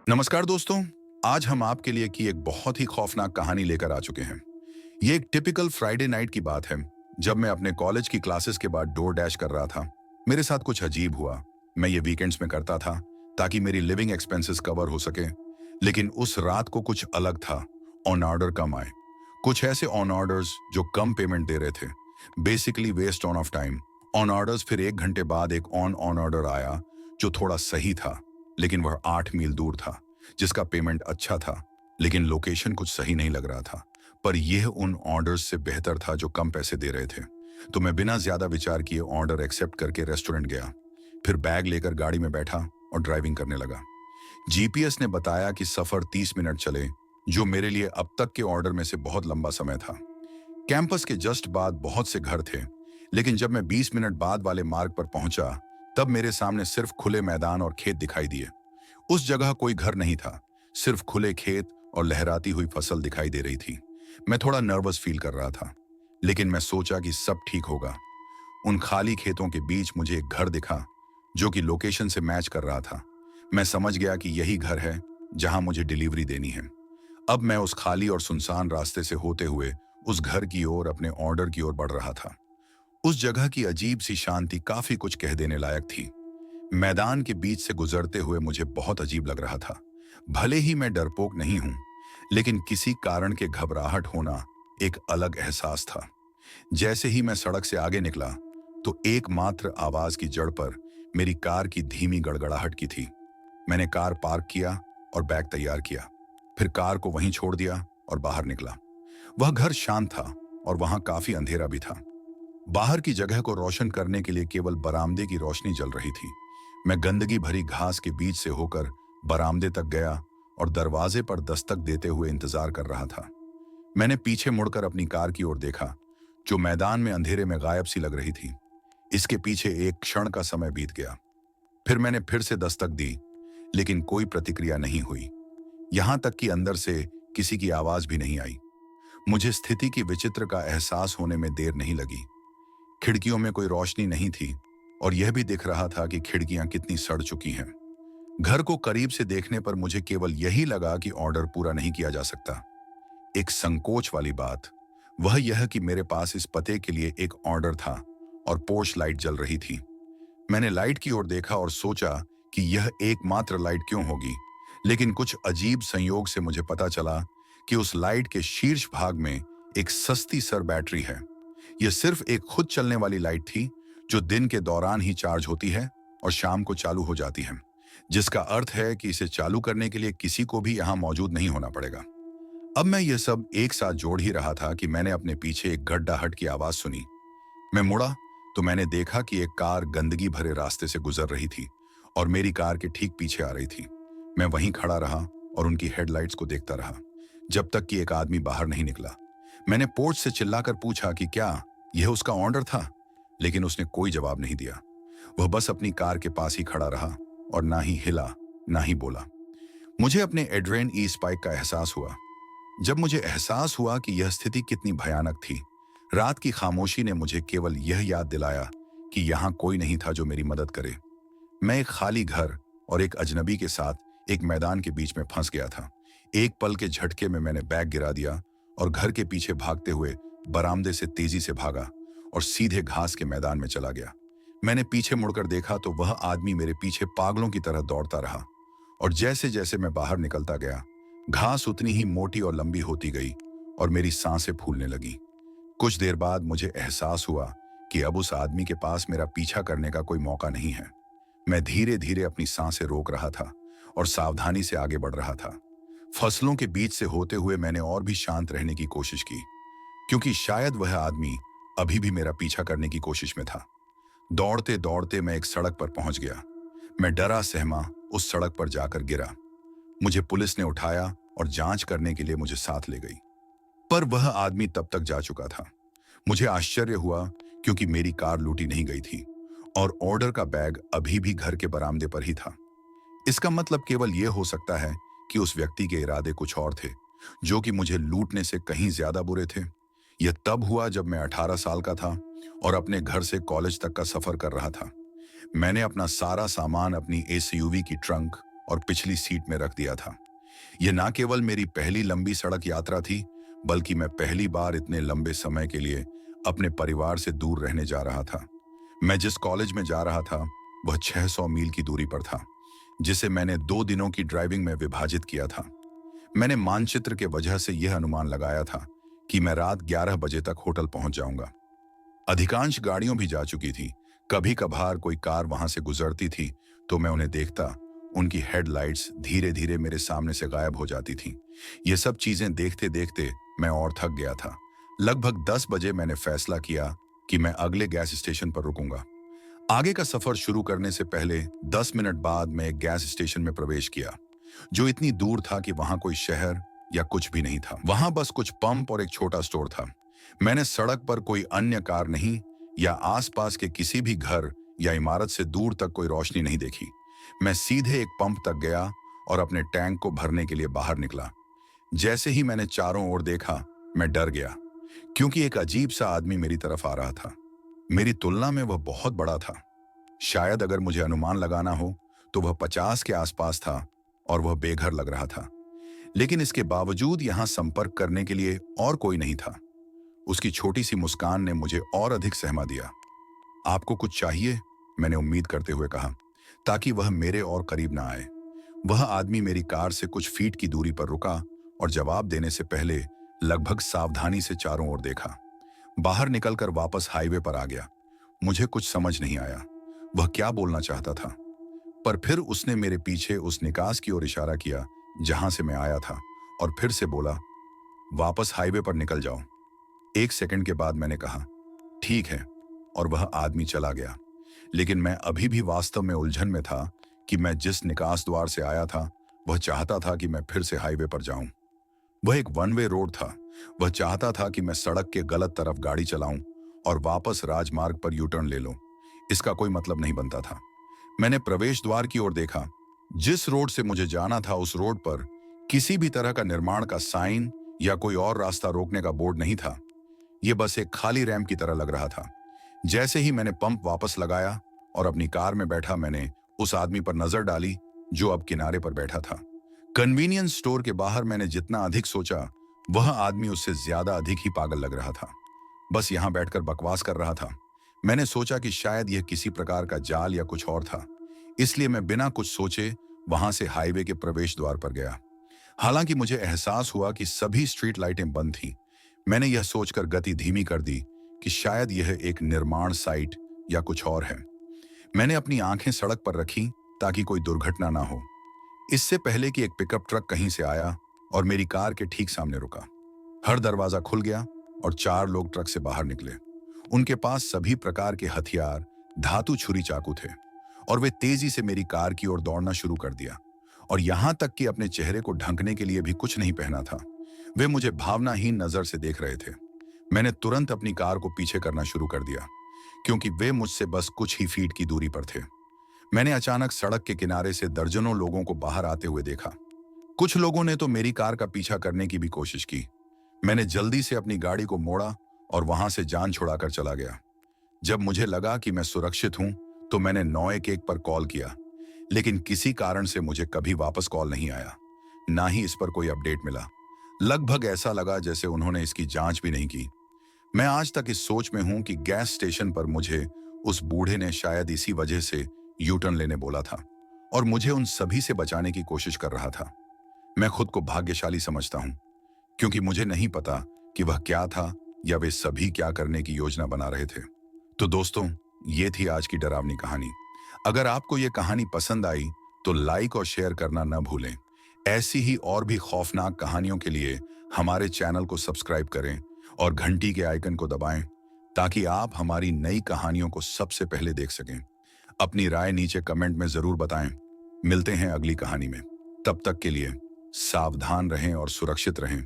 नमस्कार दोस्तों। आज हम आपके लिए की एक बहुत ही खौफनाक कहानी लेकर आ चुके हैं। ये एक टिपिकल फ्राइडे नाइट की बात है, जब मैं अपने कॉलेज की क्लासेस के बाद डोर डैश कर रहा था। मेरे साथ कुछ अजीब हुआ। मैं ये वीकेंड्स में करता था ताकि मेरी लिविंग एक्सपेंसेस कवर हो सके, लेकिन उस रात को कुछ अलग था। ऑन ऑर्डर कम आए, कुछ ऐसे ऑन ऑर्डर्स जो कम पेमेंट दे रहे थे, basically waste on of time on orders. फिर 1 घंटे बाद एक ऑन ऑन ऑर्डर आया जो थोड़ा सही था, लेकिन वह 8 मील दूर था, जिसका पेमेंट अच्छा था, लेकिन लोकेशन कुछ सही नहीं लग रहा था। पर यह उन ऑर्डर्स से बेहतर था जो कम पैसे दे रहे थे। तो मैं बिना ज्यादा विचार किए ऑर्डर एक्सेप्ट करके रेस्टोरेंट गया। फिर बैग लेकर गाड़ी में बैठा और ड्राइविंग करने लगा। जीपीएस ने बताया कि सफर 30 मिनट चले, जो मेरे लिए अब तक के ऑर्डर में से बहुत लंबा समय था। कैंपस के जस्ट बाद बहुत से घर थे, लेकिन जब मैं 20 मिनट बाद वाले मार्ग पर पहुंचा, तब मेरे सामने सिर्फ खुले मैदान और खेत दिखाई दिए। उस जगह कोई घर नहीं था, सिर्फ खुले खेत और लहराती हुई फसल दिखाई दे रही थी। मैं थोड़ा नर्वस फील कर रहा था, लेकिन मैं सोचा कि सब ठीक होगा। उन खाली खेतों के बीच मुझे एक घर दिखा जो कि लोकेशन से मैच कर रहा था। मैं समझ गया कि यही घर है जहां मुझे डिलीवरी देनी है। अब मैं उस खाली और सुनसान रास्ते से होते हुए उस घर की ओर, अपने ऑर्डर की ओर बढ़ रहा था। उस जगह की अजीब सी शांति काफी कुछ कह देने लायक थी। मैदान के बीच से गुजरते हुए मुझे बहुत अजीब लग रहा था। भले ही मैं डरपोक नहीं हूं, लेकिन किसी कारण के घबराहट होना एक अलग एहसास था। जैसे ही मैं सड़क से आगे निकला, तो एकमात्र आवाज की जड़ पर मेरी कार की धीमी गड़गड़ाहट की थी। मैंने कार पार्क किया और बैग तैयार किया, फिर कार को वहीं छोड़ दिया और बाहर निकला। वह घर शांत था और वहां काफी अंधेरा भी था। बाहर की जगह को रोशन करने के लिए केवल बरामदे की रोशनी जल रही थी। मैं गंदगी भरी घास के बीच से होकर बरामदे तक गया और दरवाजे पर दस्तक देते हुए इंतजार कर रहा था। मैंने पीछे मुड़कर अपनी कार की ओर देखा, जो मैदान में अंधेरे में गायब सी लग रही थी। इसके पीछे एक क्षण का समय बीत गया। फिर मैंने फिर से दस्तक दी, लेकिन कोई प्रतिक्रिया नहीं हुई। यहां तक कि अंदर से किसी की आवाज भी नहीं आई। मुझे स्थिति की विचित्र का एहसास होने में देर नहीं लगी। खिड़कियों में कोई रोशनी नहीं थी और यह भी दिख रहा था कि खिड़कियां कितनी सड़ चुकी हैं। घर को करीब से देखने पर मुझे केवल यही लगा कि ऑर्डर पूरा नहीं किया जा सकता। एक संकोच वाली बात वह यह कि मेरे पास इस पते के लिए एक ऑर्डर था और पोर्च लाइट जल रही थी। मैंने लाइट की ओर देखा और सोचा कि यह एकमात्र लाइट क्यों होगी, लेकिन कुछ अजीब संयोग से मुझे पता चला कि उस लाइट के शीर्ष भाग में एक सस्ती सर बैटरी है। यह सिर्फ एक खुद चलने वाली लाइट थी, जो दिन के दौरान ही चार्ज होती है और शाम को चालू हो जाती है, जिसका अर्थ है कि इसे चालू करने के लिए किसी को भी यहां मौजूद नहीं होना पड़ेगा। अब मैं यह सब एक साथ जोड़ ही रहा था कि मैंने अपने पीछे एक गड्ढाहट की आवाज सुनी। मैं मुड़ा तो मैंने देखा कि एक कार गंदगी भरे रास्ते से गुजर रही थी और मेरी कार के ठीक पीछे आ रही थी। मैं वहीं खड़ा रहा और उनकी हेडलाइट्स को देखता रहा, जब तक कि एक आदमी बाहर नहीं निकला। मैंने पोर्च से चिल्लाकर पूछा कि क्या यह उसका ऑर्डर था, लेकिन उसने कोई जवाब नहीं दिया। वह बस अपनी कार के पास ही खड़ा रहा और ना ही हिला ना ही बोला। मुझे अपने एड्रेन ई स्पाइक का एहसास हुआ। जब मुझे एहसास हुआ कि यह स्थिति कितनी भयानक थी, रात की खामोशी ने मुझे केवल यह याद दिलाया कि यहां कोई नहीं था जो मेरी मदद करे। मैं एक खाली घर और एक अजनबी के साथ एक मैदान के बीच में फंस गया था। एक पल के झटके में मैंने बैग गिरा दिया और घर के पीछे भागते हुए बरामदे से तेजी से भागा और सीधे घास के मैदान में चला गया। मैंने पीछे मुड़कर देखा तो वह आदमी मेरे पीछे पागलों की तरह दौड़ता रहा, और जैसे जैसे मैं बाहर निकलता गया, घास उतनी ही मोटी और लंबी होती गई और मेरी सांसें फूलने लगी। कुछ देर बाद मुझे एहसास हुआ कि अब उस आदमी के पास मेरा पीछा करने का कोई मौका नहीं है। मैं धीरे धीरे अपनी सांसें रोक रहा था और सावधानी से आगे बढ़ रहा था। फसलों के बीच से होते हुए मैंने और भी शांत रहने की कोशिश की, क्योंकि शायद वह आदमी अभी भी मेरा पीछा करने की कोशिश में था। दौड़ते दौड़ते मैं एक सड़क पर पहुंच गया। मैं डरा सहमा उस सड़क पर जाकर गिरा। मुझे पुलिस ने उठाया और जांच करने के लिए मुझे साथ ले गई, पर वह आदमी तब तक जा चुका था। मुझे आश्चर्य हुआ, क्योंकि मेरी कार लूटी नहीं गई थी और ऑर्डर का बैग अभी भी घर के बरामदे पर ही था। इसका मतलब केवल यह हो सकता है कि उस व्यक्ति के इरादे कुछ और थे, जो कि मुझे लूटने से कहीं ज्यादा बुरे थे। यह तब हुआ जब मैं 18 साल का था और अपने घर से कॉलेज तक का सफर कर रहा था। मैंने अपना सारा सामान अपनी एसयूवी की ट्रंक और पिछली सीट में रख दिया था। यह ना केवल मेरी पहली लंबी सड़क यात्रा थी, बल्कि मैं पहली बार इतने लंबे समय के लिए अपने परिवार से दूर रहने जा रहा था। मैं जिस कॉलेज में जा रहा था वह 600 मील की दूरी पर था, जिसे मैंने 2 दिनों की ड्राइविंग में विभाजित किया था। मैंने मानचित्र के वजह से यह अनुमान लगाया था कि मैं रात 11 बजे तक होटल पहुंच जाऊंगा। अधिकांश गाड़ियों भी जा चुकी थी। कभी कभार कोई कार वहां से गुजरती थी तो मैं उन्हें देखता। उनकी हेडलाइट्स धीरे धीरे मेरे सामने से गायब हो जाती थीं। ये सब चीजें देखते देखते मैं और थक गया था। लगभग 10 बजे मैंने फैसला किया कि मैं अगले गैस स्टेशन पर रुकूंगा। आगे का सफर शुरू करने से पहले 10 मिनट बाद मैं एक गैस स्टेशन में प्रवेश किया, जो इतनी दूर था कि वहां कोई शहर या कुछ भी नहीं था। वहां बस कुछ पंप और एक छोटा स्टोर था। मैंने सड़क पर कोई अन्य कार नहीं या आसपास के किसी भी घर या इमारत से दूर तक कोई रोशनी नहीं देखी। मैं सीधे एक पंप तक गया और अपने टैंक को भरने के लिए बाहर निकला। जैसे ही मैंने चारों ओर देखा, मैं डर गया, क्योंकि एक अजीब सा आदमी मेरी तरफ आ रहा था। मेरी तुलना में वह बहुत बड़ा था। शायद अगर मुझे अनुमान लगाना हो तो वह 50 के आसपास था और वह बेघर लग रहा था। लेकिन इसके बावजूद यहां संपर्क करने के लिए और कोई नहीं था। उसकी छोटी सी मुस्कान ने मुझे और अधिक सहमा दिया। आपको कुछ चाहिए? मैंने उम्मीद करते हुए कहा, ताकि वह मेरे और करीब ना आए। वह आदमी मेरी कार से कुछ फीट की दूरी पर रुका और जवाब देने से पहले लगभग सावधानी से चारों ओर देखा। बाहर निकलकर वापस हाईवे पर आ गया। मुझे कुछ समझ नहीं आया वह क्या बोलना चाहता था, पर फिर उसने मेरे पीछे उस निकास की ओर इशारा किया जहां से मैं आया था और फिर से बोला, वापस हाईवे पर निकल जाओ। 1 सेकंड के बाद मैंने कहा, ठीक है, और वह आदमी चला गया। लेकिन मैं अभी भी वास्तव में उलझन में था कि मैं जिस निकास द्वार से आया था वह चाहता था कि मैं फिर से हाईवे पर जाऊं। वह एक वन वे रोड था। वह चाहता था कि मैं सड़क के गलत तरफ गाड़ी चलाऊं और वापस राजमार्ग पर यू टर्न ले लूं। इसका कोई मतलब नहीं बनता था। मैंने प्रवेश द्वार की ओर देखा। जिस रोड से मुझे जाना था उस रोड पर किसी भी तरह का निर्माण का साइन या कोई और रास्ता रोकने का बोर्ड नहीं था। यह बस एक खाली रैंप की तरह लग रहा था। जैसे ही मैंने पंप वापस लगाया और अपनी कार में बैठा, मैंने उस आदमी पर नजर डाली जो अब किनारे पर बैठा था। कन्वीनियंस स्टोर के बाहर मैंने जितना अधिक सोचा, वह आदमी उससे ज्यादा अधिक ही पागल लग रहा था। बस यहां बैठकर बकवास कर रहा था। मैंने सोचा कि शायद यह किसी प्रकार का जाल या कुछ और था, इसलिए मैं बिना कुछ सोचे वहां से हाईवे के प्रवेश द्वार पर गया। हालांकि मुझे एहसास हुआ कि सभी स्ट्रीट लाइटें बंद थीं। मैंने यह सोचकर गति धीमी कर दी कि शायद यह एक निर्माण साइट या कुछ और है। मैंने अपनी आंखें सड़क पर रखी ताकि कोई दुर्घटना ना हो। इससे पहले कि एक पिकअप ट्रक कहीं से आया और मेरी कार के ठीक सामने रुका। हर दरवाजा खुल गया और 4 लोग ट्रक से बाहर निकले। उनके पास सभी प्रकार के हथियार, धातु छुरी चाकू थे और वे तेजी से मेरी कार की ओर दौड़ना शुरू कर दिया। और यहां तक कि अपने चेहरे को ढकने के लिए भी कुछ नहीं पहना था। वे मुझे भावनाहीन नजर से देख रहे थे। मैंने तुरंत अपनी कार को पीछे करना शुरू कर दिया, क्योंकि वे मुझसे बस कुछ ही फीट की दूरी पर थे। मैंने अचानक सड़क के किनारे से दर्जनों लोगों को बाहर आते हुए देखा। कुछ लोगों ने तो मेरी कार का पीछा करने की भी कोशिश की। मैंने जल्दी से अपनी गाड़ी को मोड़ा और वहां से जान छुड़ाकर चला गया। जब मुझे लगा कि मैं सुरक्षित हूं तो मैंने 911 पर कॉल किया, लेकिन किसी कारण से मुझे कभी वापस कॉल नहीं आया, ना ही इस पर कोई अपडेट मिला। लगभग ऐसा लगा जैसे उन्होंने इसकी जांच भी नहीं की। मैं आज तक इस सोच में हूं कि गैस स्टेशन पर मुझे उस बूढ़े ने शायद इसी वजह से यू टर्न लेने बोला था और मुझे उन सभी से बचाने की कोशिश कर रहा था। मैं खुद को भाग्यशाली समझता हूं, क्योंकि मुझे नहीं पता कि वह क्या था या वे सभी क्या करने की योजना बना रहे थे। तो दोस्तों, ये थी आज की डरावनी कहानी। अगर आपको ये कहानी पसंद आई तो लाइक और शेयर करना न भूलें। ऐसी ही और भी खौफनाक कहानियों के लिए हमारे चैनल को सब्सक्राइब करें और घंटी के आइकन को दबाएं, ताकि आप हमारी नई कहानियों को सबसे पहले देख सकें। अपनी राय नीचे कमेंट में जरूर बताएं। मिलते हैं अगली कहानी में। तब तक के लिए सावधान रहें और सुरक्षित रहें।